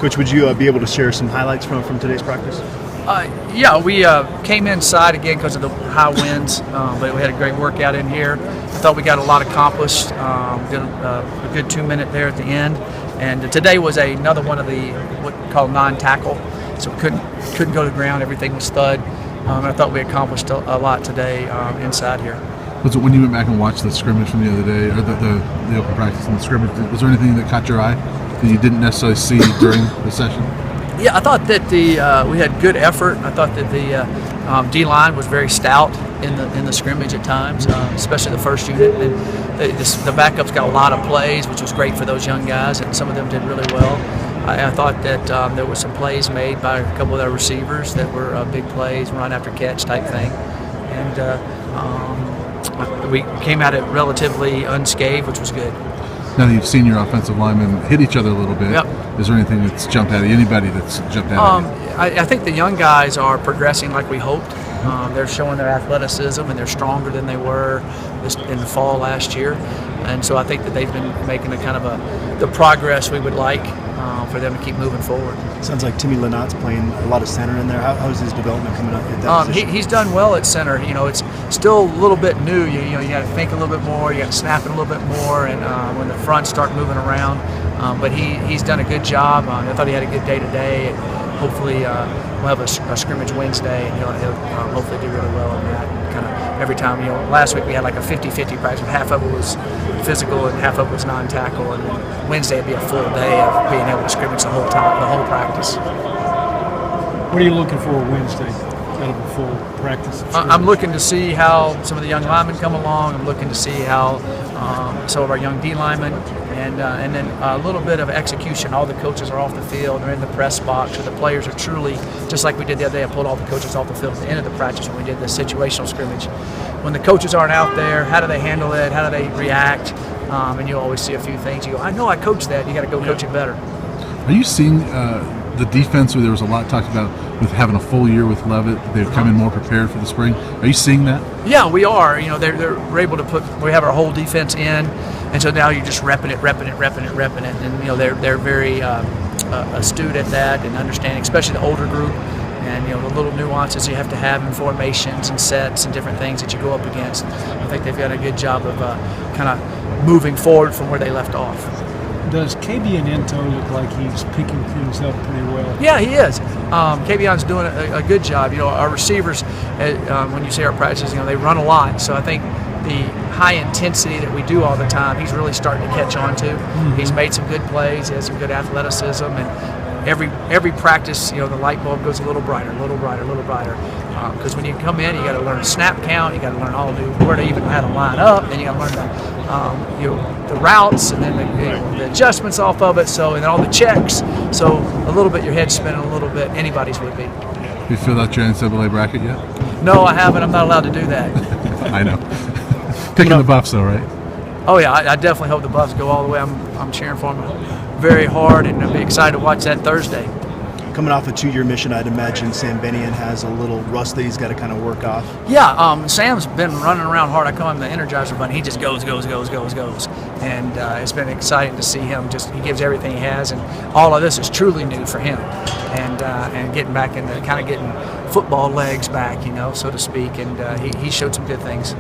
Coach, would you be able to share some highlights from today's practice? Yeah, we came inside again because of the high winds, but we had a great workout in here. I thought we got a lot accomplished. Did a good 2 minute there at the end, and today was another one of the what we call non-tackle, so we couldn't go to the ground. Everything was stud. I thought we accomplished a lot today inside here. Was it when you went back and watched the scrimmage from the other day, or the open practice and the scrimmage? Was there anything that caught your eye that you didn't necessarily see during the session? Yeah, I thought that we had good effort. I thought that the D-line was very stout in the scrimmage at times, especially the first unit. And the backups got a lot of plays, which was great for those young guys, and some of them did really well. I thought that there were some plays made by a couple of their receivers that were big plays, run after catch type thing, and we came at it relatively unscathed, which was good. Now that you've seen your offensive linemen hit each other a little bit, yep. Is there anything that's jumped out at you? Anybody that's jumped out at you? I think the young guys are progressing like we hoped. They're showing their athleticism, and they're stronger than they were in the fall last year. And so I think that they've been making the progress we would like for them to keep moving forward. Sounds like Timmy Lynotte's playing a lot of center in there. How's his development coming up at that position? He's done well at center. It's still a little bit new. You got to think a little bit more. You got to snap it a little bit more, and when the fronts start moving around. But he's done a good job. I thought he had a good day today. And hopefully we'll have a scrimmage Wednesday, and he'll hopefully do really well in that. Kind of every time, last week we had like a 50-50 practice. Half of it was physical and half of it was non-tackle, and then Wednesday would be a full day of being able to scrimmage the whole practice. What are you looking for Wednesday out of a full practice? I'm looking to see how some of the young linemen come along. I'm looking to see how some of our young D linemen, and then a little bit of execution. All the coaches are off the field. They're in the press box. So the players are truly, just like we did the other day, I pulled all the coaches off the field at the end of the practice when we did the situational scrimmage. When the coaches aren't out there, how do they handle it? How do they react? And you always see a few things. You go, I know I coached that. You got to go coach it better. Are you seeing the defense, where there was a lot talked about with having a full year with Levitt, they've come in more prepared for the spring? Are you seeing that? Yeah, we are. We're able to we have our whole defense in, and so now you're just repping it, and they're very astute at that and understanding, especially the older group, and the little nuances you have to have in formations and sets and different things that you go up against. I think they've got a good job of kind of moving forward from where they left off. Does Kabianento look like he's picking things up pretty well? Yeah, he is. Kabion's doing a good job. Our receivers, when you say our practices, they run a lot. So I think the high intensity that we do all the time, he's really starting to catch on to. Mm-hmm. He's made some good plays. He has some good athleticism, and every practice, the light bulb goes a little brighter. Because when you come in, you got to learn a snap count. You got to learn where to even how to line up. Then you got to learn the routes, and then the adjustments off of it. So, and then all the checks. So a little bit, your head's spinning a little bit. Anybody's would be. You filled out your NCAA bracket yet? No, I haven't. I'm not allowed to do that. I know. Picking the Buffs, though, right? Oh yeah, I definitely hope the Buffs go all the way. I'm cheering for them very hard, and I'll be excited to watch that Thursday. Coming off a 2-year mission, I'd imagine Sam Benion has a little rust that he's got to kind of work off. Yeah, Sam's been running around hard. I call him the Energizer Bunny. He just goes. And it's been exciting to see him. He gives everything he has, and all of this is truly new for him. And getting back into kind of getting football legs back, so to speak. And he showed some good things.